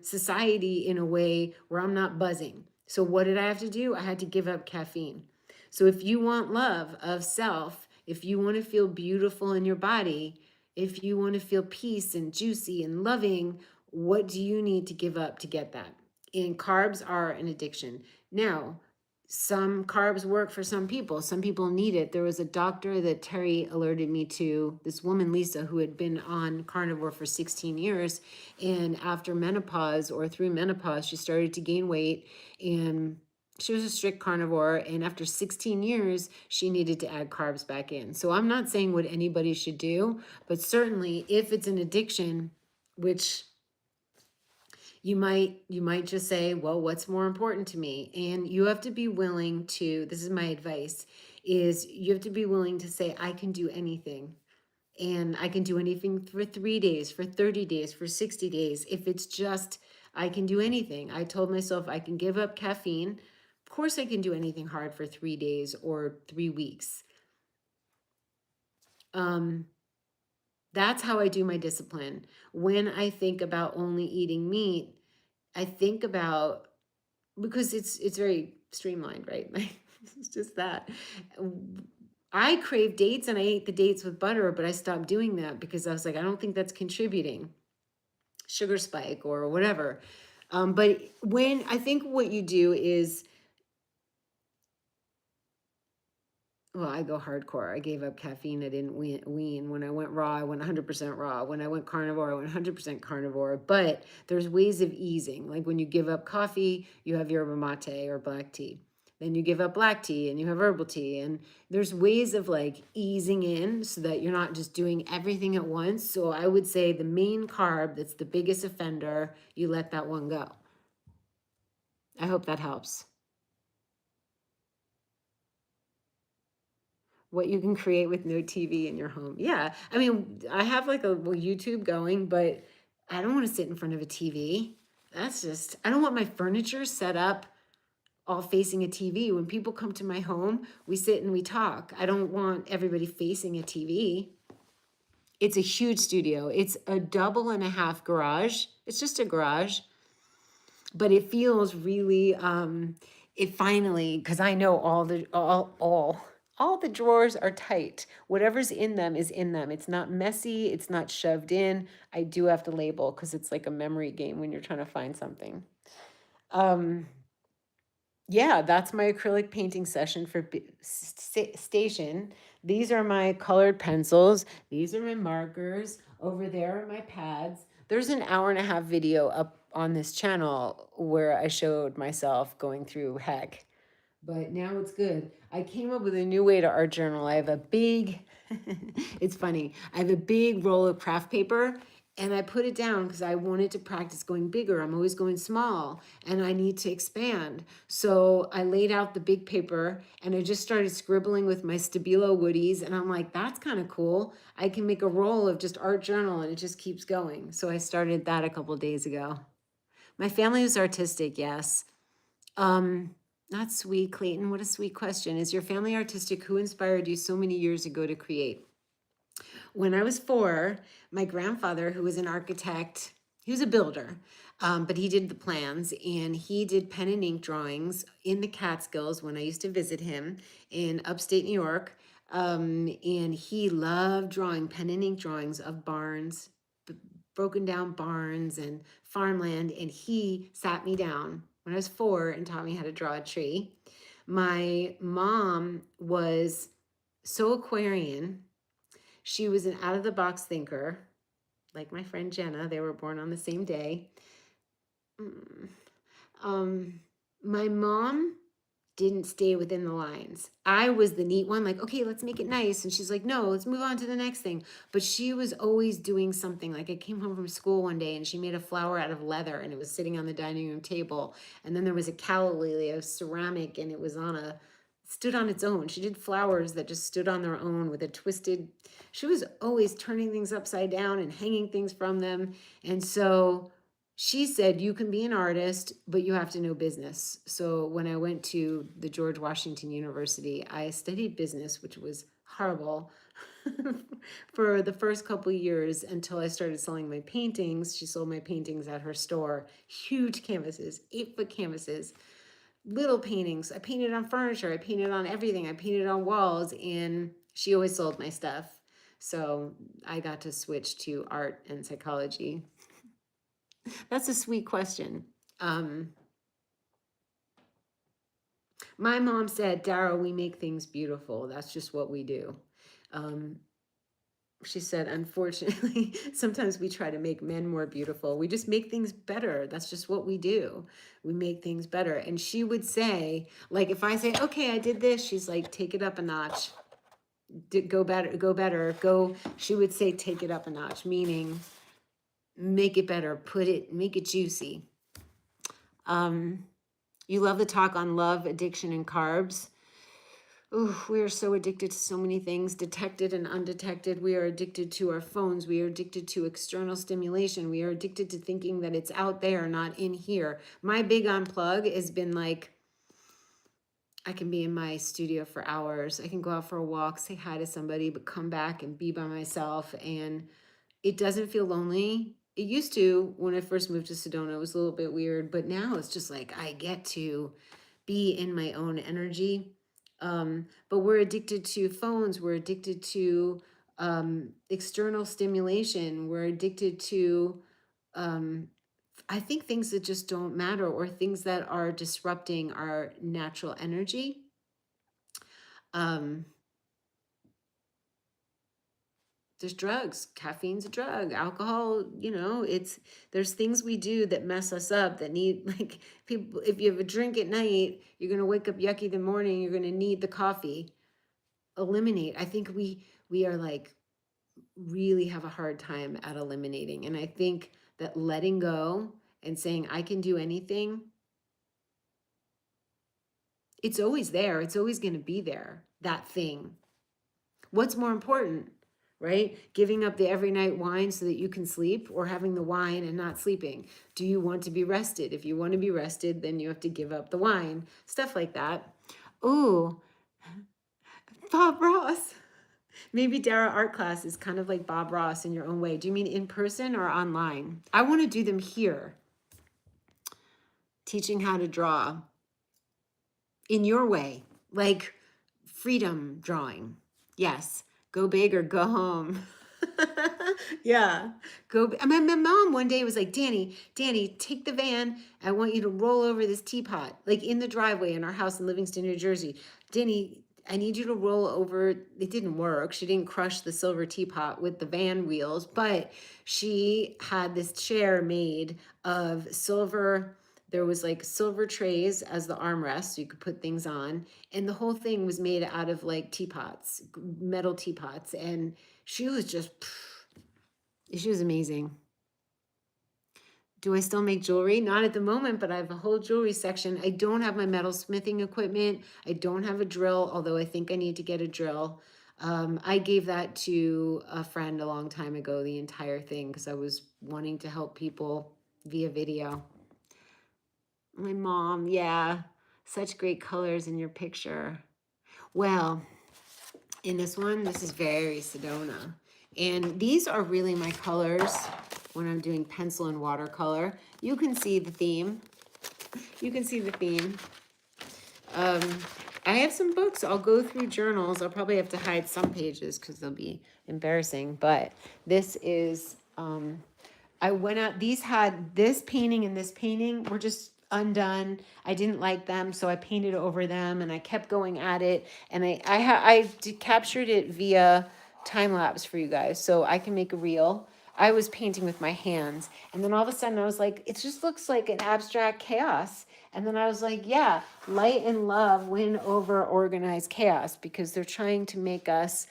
society in a way where I'm not buzzing. So what did I have to do? I had to give up caffeine. So if you want love of self, if you want to feel beautiful in your body, if you want to feel peace and juicy and loving, what do you need to give up to get that? And carbs are an addiction. Now, some carbs work for some people. Some people need it. There was a doctor that Terry alerted me to, this woman, Lisa, who had been on carnivore for 16 years. And after menopause or through menopause, she started to gain weight, and she was a strict carnivore. And after 16 years, she needed to add carbs back in. So I'm not saying what anybody should do, but certainly if it's an addiction, which you might just say, well, what's more important to me? And you have to be willing to, this is my advice, is you have to be willing to say, I can do anything. And I can do anything for 3 days, for 30 days, for 60 days. If it's just, I can do anything. I told myself I can give up caffeine. Of course I can do anything hard for 3 days or 3 weeks. That's how I do my discipline. When I think about only eating meat, I think about, because it's very streamlined, right? Like it's just that. I crave dates and I ate the dates with butter, but I stopped doing that because I was like, I don't think that's contributing. Sugar spike or whatever. But when I think what you do is, well, I go hardcore. I gave up caffeine. I didn't wean. When I went raw, I went 100% raw. When I went carnivore, I went 100% carnivore. But there's ways of easing. Like when you give up coffee, you have yerba mate or black tea. Then you give up black tea and you have herbal tea. And there's ways of like easing in so that you're not just doing everything at once. So I would say the main carb that's the biggest offender, you let that one go. I hope that helps. What you can create with no TV in your home. Yeah. I mean, I have like a YouTube going, but I don't want to sit in front of a TV. That's just, I don't want my furniture set up all facing a TV. When people come to my home, we sit and we talk. I don't want everybody facing a TV. It's a huge studio. It's a 1.5 garage. It's just a garage, but it feels really it finally, because I know all the drawers are tight. Whatever's in them is in them. It's not messy, it's not shoved in. I do have to label because it's like a memory game when you're trying to find something. Yeah, that's my acrylic painting session for station. These are my colored pencils. These are my markers. Over there are my pads. There's an 1.5 hour video up on this channel where I showed myself going through heck. But now it's good. I came up with a new way to art journal. I have a big, it's funny. I have a big roll of craft paper and I put it down because I wanted to practice going bigger. I'm always going small and I need to expand. So I laid out the big paper and I just started scribbling with my Stabilo woodies. And I'm like, that's kind of cool. I can make a roll of just art journal and it just keeps going. So I started that a couple of days ago. My family is artistic, yes. Not sweet, Clayton. What a sweet question. Is your family artistic? Who inspired you so many years ago to create? When I was 4, my grandfather, who was an architect, he was a builder, but he did the plans and he did pen and ink drawings in the Catskills when I used to visit him in upstate New York. And he loved drawing pen and ink drawings of barns, broken down barns and farmland. And he sat me down when I was 4 and taught me how to draw a tree. My mom was so Aquarian. She was an out of the box thinker, like my friend Jenna. They were born on the same day. My mom didn't stay within the lines. I was the neat one, like, okay, let's make it nice. And she's like, no, let's move on to the next thing. But she was always doing something. Like I came home from school one day and she made a flower out of leather and it was sitting on the dining room table. And then there was a calla lily of ceramic and it was stood on its own. She did flowers that just stood on their own with a twisted, she was always turning things upside down and hanging things from them. And so she said, you can be an artist, but you have to know business. So when I went to the George Washington University, I studied business, which was horrible for the first couple of years until I started selling my paintings. She sold my paintings at her store, huge canvases, 8-foot canvases, little paintings. I painted on furniture. I painted on everything. I painted on walls, and she always sold my stuff. So I got to switch to art and psychology. That's a sweet question. My mom said, Dara, we make things beautiful. That's just what we do. She said, unfortunately, sometimes we try to make men more beautiful. We just make things better. That's just what we do. We make things better. And she would say, like, if I say, okay, I did this, she's like, take it up a notch. Go better, go better, go. She would say, take it up a notch, meaning make it better, make it juicy. You love the talk on love, addiction, and carbs. Ooh, we are so addicted to so many things, detected and undetected. We are addicted to our phones. We are addicted to external stimulation. We are addicted to thinking that it's out there, not in here. My big unplug has been like, I can be in my studio for hours. I can go out for a walk, say hi to somebody, but come back and be by myself. And it doesn't feel lonely. It used to when I first moved to Sedona. It was a little bit weird, but now it's just like I get to be in my own energy. But we're addicted to phones. We're addicted to external stimulation. We're addicted to, I think, things that just don't matter or things that are disrupting our natural energy. There's drugs. Caffeine's a drug. Alcohol, you know, there's things we do that mess us up that need, like, people, if you have a drink at night, you're going to wake up yucky the morning, you're going to need the coffee. Eliminate. I think we are like really have a hard time at eliminating. And I think that letting go and saying, I can do anything, it's always there. It's always going to be there, that thing. What's more important, right? Giving up the every night wine so that you can sleep, or having the wine and not sleeping? Do you want to be rested? If you want to be rested, then you have to give up the wine. Stuff like that. Ooh, Bob Ross. Maybe Dara art class is kind of like Bob Ross in your own way. Do you mean in person or online? I want to do them here. Teaching how to draw in your way, like freedom drawing. Yes, go big or go home. Yeah, go. My mom one day was like, Danny, take the van. I want you to roll over this teapot, like in the driveway in our house in Livingston, New Jersey. Danny, I need you to roll over. It didn't work. She didn't crush the silver teapot with the van wheels, but she had this chair made of silver. There was like silver trays as the armrest, so you could put things on. And the whole thing was made out of like teapots, metal teapots. And she was just, she was amazing. Do I still make jewelry? Not at the moment, but I have a whole jewelry section. I don't have my metal smithing equipment. I don't have a drill, although I think I need to get a drill. I gave that to a friend a long time ago, the entire thing, because I was wanting to help people via video. My mom, yeah, such great colors in your picture. Well, in this one, this is very Sedona. And these are really my colors when I'm doing pencil and watercolor. You can see the theme. You can see the theme. I have some books. I'll go through journals. I'll probably have to hide some pages because they'll be embarrassing. But this is, I went out, these had this painting and this painting were just undone. I didn't like them, so I painted over them and I kept going at it. And I captured it via time lapse for you guys, so I can make a reel. I was painting with my hands, and then all of a sudden I was like, it just looks like an abstract chaos. And then I was like, yeah, light and love win over organized chaos, because they're trying to make us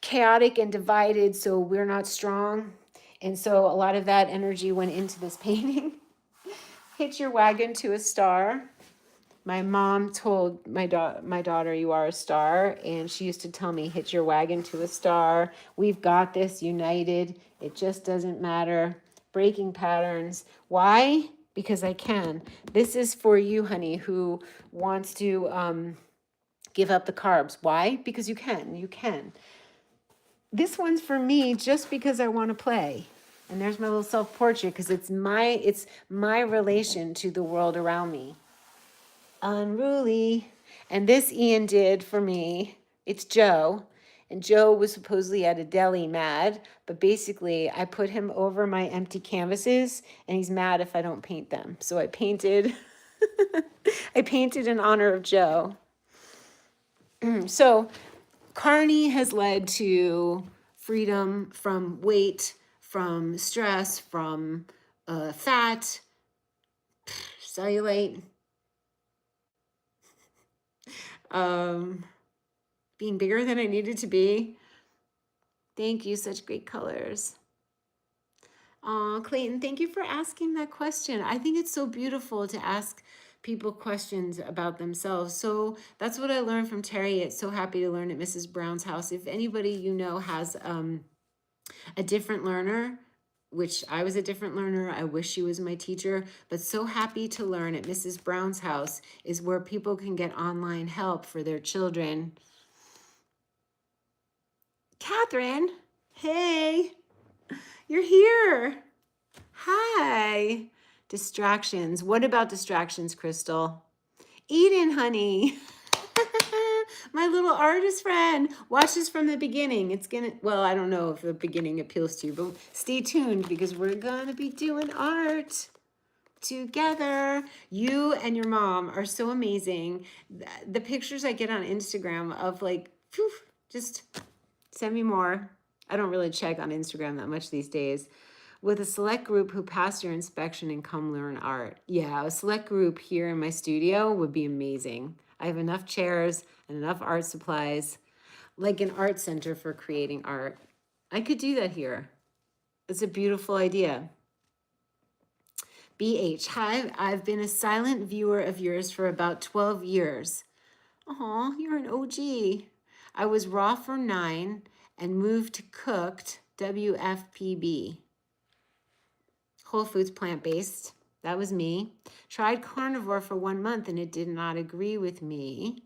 chaotic and divided so we're not strong. And so a lot of that energy went into this painting. Hitch your wagon to a star. My mom told my daughter, you are a star. And she used to tell me, hitch your wagon to a star. We've got this, united. It just doesn't matter. Breaking patterns. Why? Because I can. This is for you, honey, who wants to give up the carbs. Why? Because you can. You can. This one's for me just because I want to play. And there's my little self-portrait, because it's my relation to the world around me. Unruly. And this Ian did for me. It's Joe. And Joe was supposedly at a deli mad, but basically I put him over my empty canvases and he's mad if I don't paint them. So I painted, I painted in honor of Joe. So Carney has led to freedom from weight, from stress, from fat, cellulite, being bigger than I needed to be. Thank you, such great colors. Aw, Clayton, thank you for asking that question. I think it's so beautiful to ask people questions about themselves. So that's what I learned from Terry. It's so happy to learn at Mrs. Brown's house. If anybody you know has a different learner, which I was a different learner, I wish she was my teacher, but so happy to learn at Mrs. Brown's house is where people can get online help for their children. Catherine, hey, you're here. Hi. Distractions. What about distractions, Crystal? Eden, honey. My little artist friend. Watch this from the beginning. It's gonna, well, I don't know if the beginning appeals to you, but stay tuned because we're gonna be doing art together. You and your mom are so amazing. The pictures I get on Instagram of like, whew, just send me more. I don't really check on Instagram that much these days. With a select group who pass your inspection and come learn art. Yeah, a select group here in my studio would be amazing. I have enough chairs and enough art supplies, like an art center for creating art. I could do that here. It's a beautiful idea. BH, hi, I've been a silent viewer of yours for about 12 years. Aw, you're an OG. I was raw for 9 and moved to cooked, WFPB. Whole foods plant-based. That was me. Tried carnivore for 1 month and it did not agree with me.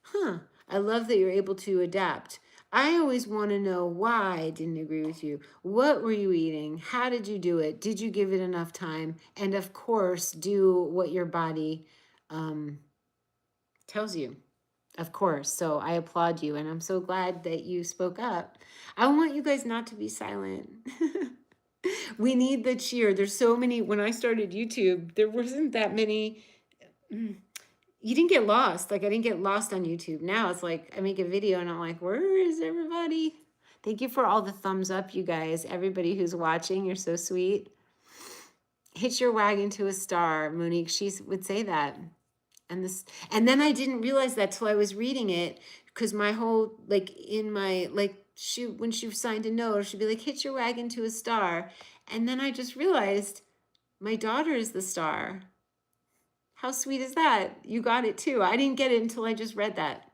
Huh. I love that you're able to adapt. I always want to know why it didn't agree with you. What were you eating? How did you do it? Did you give it enough time? And of course, do what your body tells you. Of course. So I applaud you and I'm so glad that you spoke up. I want you guys not to be silent. We need the cheer. There's so many. When I started YouTube, there wasn't that many. You didn't get lost. Like I didn't get lost on YouTube. Now it's like I make a video and I'm like, where is everybody? Thank you for all the thumbs up, you guys. Everybody who's watching, you're so sweet. Hitch your wagon to a star, Monique. She would say that. And then I didn't realize that till I was reading it, because my whole when she signed a note, she'd be like, hitch your wagon to a star. And then I just realized my daughter is the star. How sweet is that? You got it too. I didn't get it until I just read that.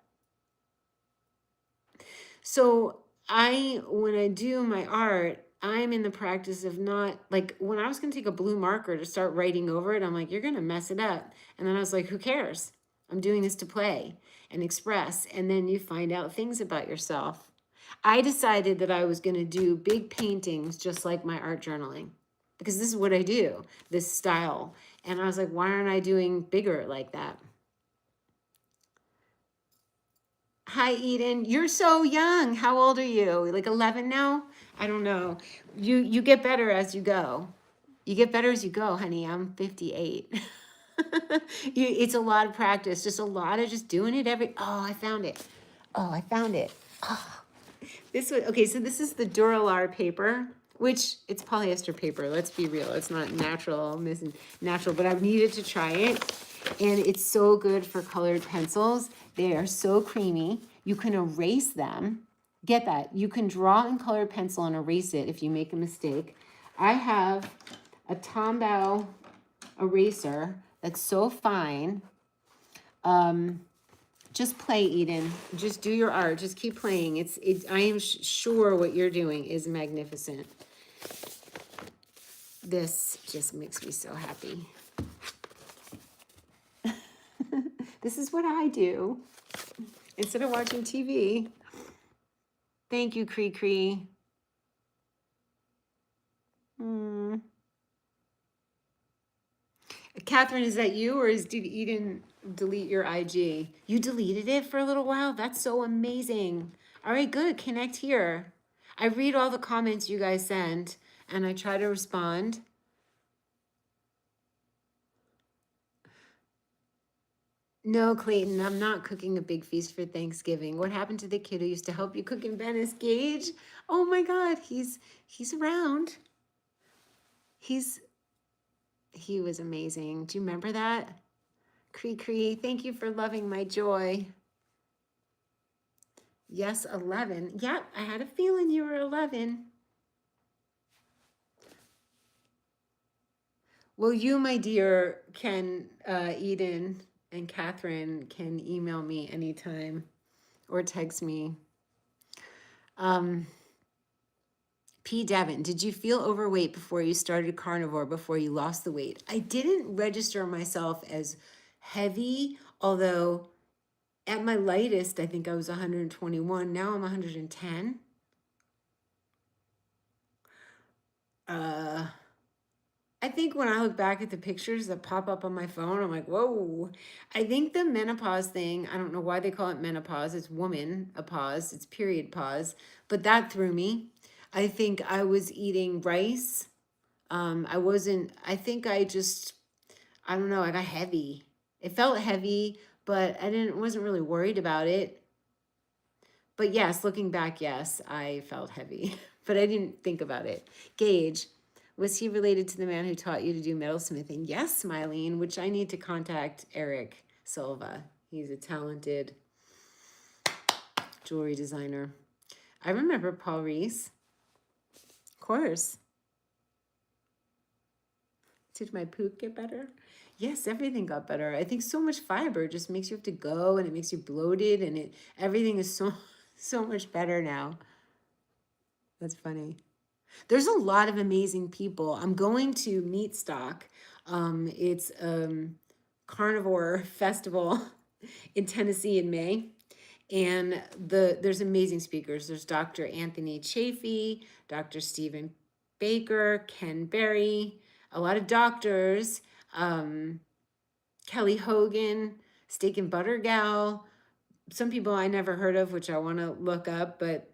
So when I do my art, I'm in the practice of not, like when I was going to take a blue marker to start writing over it, I'm like, you're going to mess it up. And then I was like, who cares? I'm doing this to play and express. And then you find out things about yourself. I decided that I was going to do big paintings just like my art journaling, because this is what I do, this style. And I was like, why aren't I doing bigger like that? Hi, Eden. You're so young. How old are you? Like 11 now? I don't know. You get better as you go. You get better as you go, honey. I'm 58. It's a lot of practice. Just a lot of just doing it oh, I found it. Oh, I found it. Oh. Okay, so this is the Duralar paper, which it's polyester paper. Let's be real. It's not natural, but I've needed to try it. And it's so good for colored pencils. They are so creamy. You can erase them. Get that. You can draw in colored pencil and erase it if you make a mistake. I have a Tombow eraser that's so fine. Just play, Eden. Just do your art. Just keep playing. I am sure what you're doing is magnificent. This just makes me so happy. This is what I do instead of watching TV. Thank you, Cree Cree. Catherine, is that you, or did Eden delete your IG? You deleted it for a little while? That's so amazing. All right, good. Connect here. I read all the comments you guys send, and I try to respond. No, Clayton, I'm not cooking a big feast for Thanksgiving. What happened to the kid who used to help you cook in Venice, Gage? Oh my God, he's around. He was amazing. Do you remember that? Cree Cree, thank you for loving my joy. Yes, 11. Yep, I had a feeling you were 11. Well, you, my dear, Eden and Catherine can email me anytime or text me. P. Devin, did you feel overweight before you started carnivore, before you lost the weight? I didn't register myself as heavy, although at my lightest, I think I was 121. Now I'm 110. I think when I look back at the pictures that pop up on my phone, I'm like, whoa. I think the menopause thing, I don't know why they call it menopause. It's woman-a-pause. It's period pause. But that threw me. I think I was eating rice. I think I don't know, I got heavy. It felt heavy, but wasn't really worried about it. But yes, looking back, yes, I felt heavy, but I didn't think about it. Gage, was he related to the man who taught you to do metalsmithing? Yes, Smilene, which I need to contact Eric Silva. He's a talented jewelry designer. I remember Paul Reese. Of course. Did my poop get better? Yes, everything got better. I think so much fiber just makes you have to go, and it makes you bloated, and everything is so much better now. That's funny. There's a lot of amazing people. I'm going to Meat Stock. It's carnivore festival in Tennessee in May. And there's amazing speakers. There's Dr. Anthony Chafee, Dr. Stephen Baker, Ken Berry, a lot of doctors, Kelly Hogan, Steak and Butter Gal, some people I never heard of, which I want to look up, but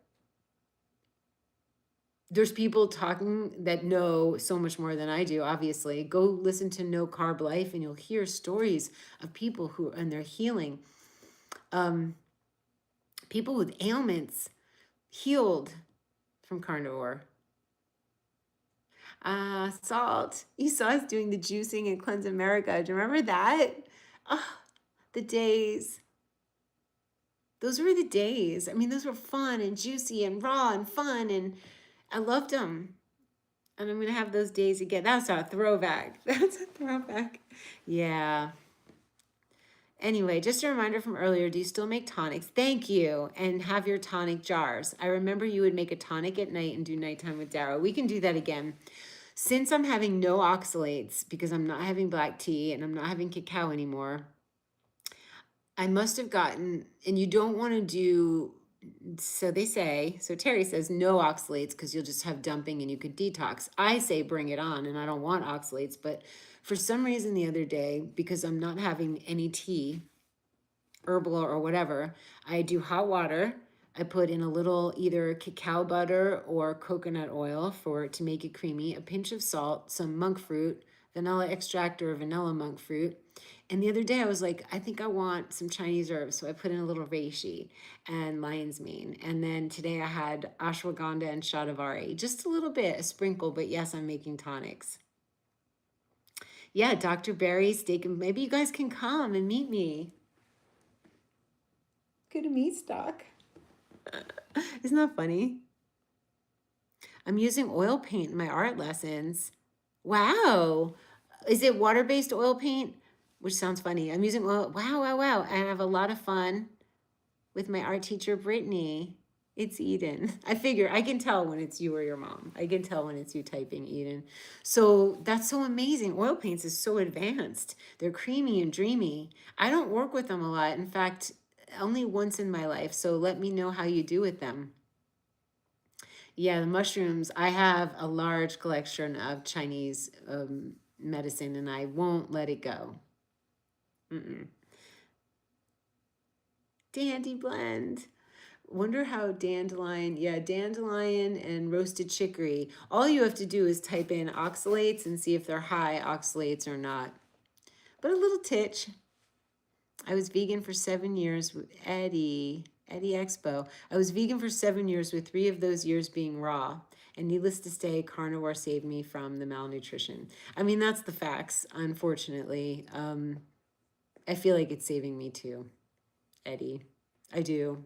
there's people talking that know so much more than I do, obviously. Go listen to No Carb Life and you'll hear stories of people who, and they're healing. People with ailments healed from carnivore. Salt. You saw us doing the juicing in Cleanse America. Do you remember that? The days. Those were the days. I mean, those were fun and juicy and raw and fun, and I loved them. And I'm going to have those days again. That's a throwback. That's a throwback. Yeah. Anyway, just a reminder from earlier, do you still make tonics? Thank you. And have your tonic jars. I remember you would make a tonic at night and do nighttime with Dara. We can do that again. Since I'm having no oxalates, because I'm not having black tea and I'm not having cacao anymore, I must have gotten, and you don't want to do, so they say, so Terry says no oxalates because you'll just have dumping and you could detox. I say bring it on, and I don't want oxalates, but for some reason the other day, because I'm not having any tea, herbal or whatever, I do hot water. I put in a little either cacao butter or coconut oil to make it creamy, a pinch of salt, some monk fruit, vanilla extract or vanilla monk fruit. And the other day I was like, I think I want some Chinese herbs. So I put in a little reishi and lion's mane. And then today I had ashwagandha and shatavari, just a little bit, a sprinkle, but yes, I'm making tonics. Yeah, Dr. Barry, steak, and maybe you guys can come and meet me. Go to Meat Stock. Isn't that funny? I'm using oil paint in my art lessons. Wow. Is it water-based oil paint? Which sounds funny. I'm using oil. Wow, wow, wow. And I have a lot of fun with my art teacher, Brittany. It's Eden. I figure I can tell when it's you or your mom. I can tell when it's you typing Eden. So that's so amazing. Oil paints is so advanced. They're creamy and dreamy. I don't work with them a lot. In fact, only once in my life. So let me know how you do with them. Yeah, the mushrooms. I have a large collection of Chinese medicine and I won't let it go. Dandy blend. Wonder how dandelion, yeah, dandelion and roasted chicory. All you have to do is type in oxalates and see if they're high oxalates or not. But a little titch. I was vegan for 7 years with Eddie Expo. I was vegan for 7 years with 3 of those years being raw. And needless to say, carnivore saved me from the malnutrition. I mean, that's the facts, unfortunately. I feel like it's saving me too, Eddie. I do.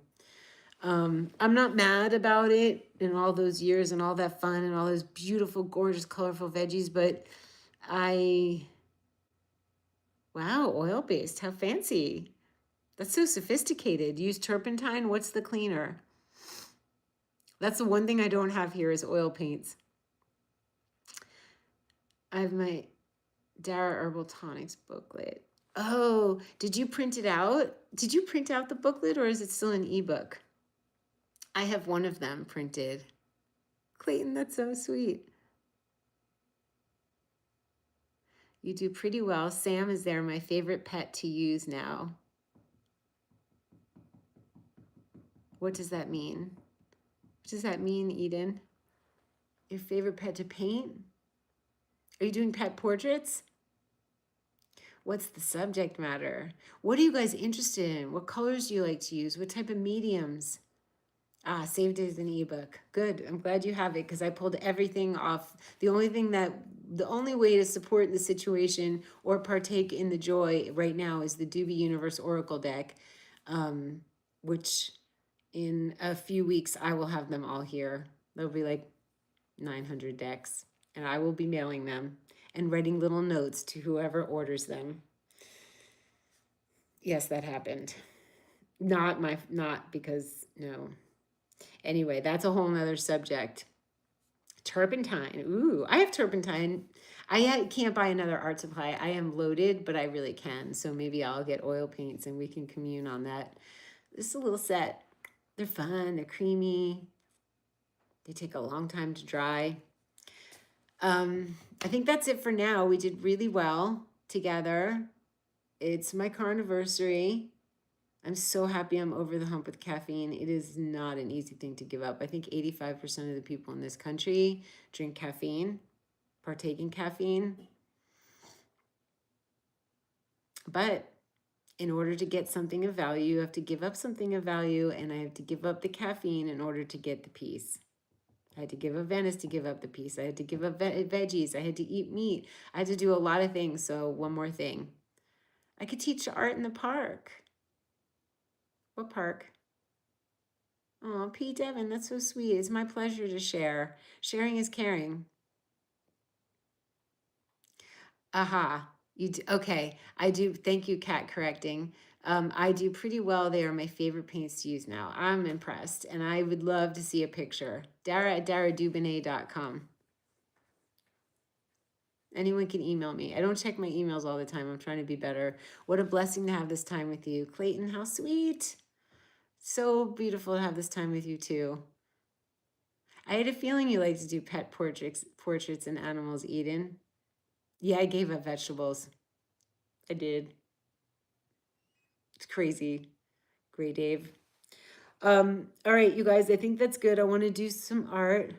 I'm not mad about it in all those years and all that fun and all those beautiful, gorgeous, colorful veggies, but wow, oil-based, how fancy. That's so sophisticated. Use turpentine, what's the cleaner? That's the one thing I don't have here is oil paints. I have my Dara Herbal Tonics booklet. Oh, did you print it out? Did you print out the booklet or is it still an ebook? I have one of them printed. Clayton, that's so sweet. You do pretty well. Sam is there, my favorite pet to use now. What does that mean? What does that mean, Eden? Your favorite pet to paint? Are you doing pet portraits? What's the subject matter? What are you guys interested in? What colors do you like to use? What type of mediums? Ah, saved it as an ebook. Good. I'm glad you have it because I pulled everything off. The only way to support the situation or partake in the joy right now is the Doobie Universe Oracle deck, which in a few weeks I will have them all here. There'll be like 900 decks, and I will be mailing them and writing little notes to whoever orders them. Yes, that happened. Not because, no. Anyway, that's a whole nother subject. Turpentine. Ooh, I have turpentine. Can't buy another art supply. I am loaded, but I really can. So maybe I'll get oil paints and we can commune on that. This is a little set. They're fun. They're creamy. They take a long time to dry. I think that's it for now. We did really well together. It's my carniversary. I'm so happy I'm over the hump with caffeine. It is not an easy thing to give up. I think 85% of the people in this country drink caffeine, partake in caffeine. But in order to get something of value, you have to give up something of value, and I have to give up the caffeine in order to get the peace. I had to give up Venice to give up the peace. I had to give up veggies. I had to eat meat. I had to do a lot of things. So one more thing. I could teach art in the park. What park? Oh, P. Devin, that's so sweet. It's my pleasure to share. Sharing is caring. Aha. Okay. I do. Thank you, Kat, correcting. I do pretty well. They are my favorite paints to use now. I'm impressed, and I would love to see a picture. Dara at daradubinet.com. Anyone can email me. I don't check my emails all the time. I'm trying to be better. What a blessing to have this time with you. Clayton, how sweet. So beautiful to have this time with you too. I had a feeling you like to do pet portraits and animals, Eden. Yeah, I gave up vegetables. I did. It's crazy. Great, Dave. All right, you guys, I think that's good. I want to do some art.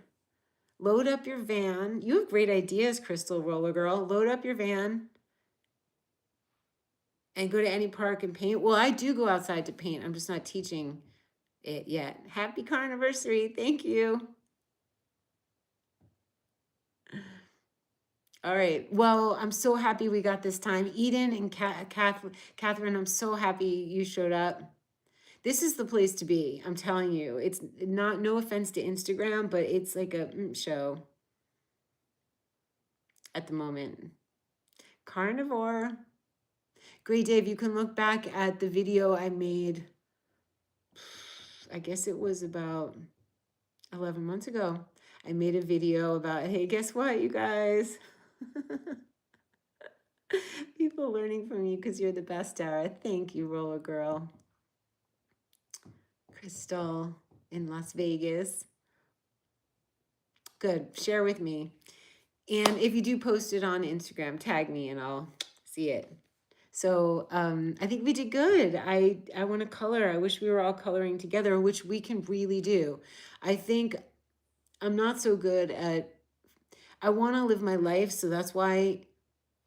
Load up your van. You have great ideas, Crystal Roller Girl. Load up your van and go to any park and paint. Well, I do go outside to paint. I'm just not teaching it yet. Happy carniversary. Thank you. All right. Well, I'm so happy we got this time. Eden and Catherine, I'm so happy you showed up. This is the place to be. I'm telling you. It's not, no offense to Instagram, but it's like a show at the moment. Carnivore. Great, Dave. You can look back at the video I made. I guess it was about 11 months ago. I made a video about, hey, guess what, you guys? People learning from you because you're the best, Dara. Thank you, Roller Girl. Crystal in Las Vegas. Good. Share with me. And if you do post it on Instagram, tag me and I'll see it. So I think we did good. I want to color. I wish we were all coloring together, which we can really do. I think I'm not so good at, I want to live my life. So that's why,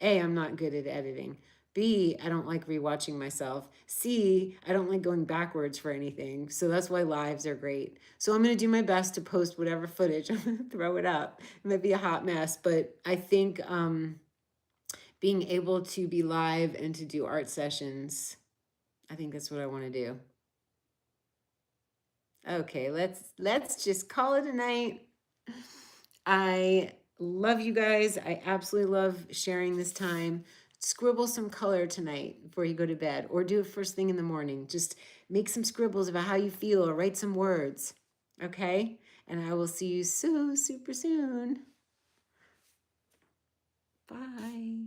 A, I'm not good at editing. B, I don't like rewatching myself. C, I don't like going backwards for anything. So that's why lives are great. So I'm going to do my best to post whatever footage. I'm going to throw it up. It might be a hot mess, but I think being able to be live and to do art sessions, I think that's what I want to do. Okay, let's just call it a night. I love you guys. I absolutely love sharing this time. Scribble some color tonight before you go to bed, or do it first thing in the morning. Just make some scribbles about how you feel or write some words. Okay? And I will see you so super soon. Bye.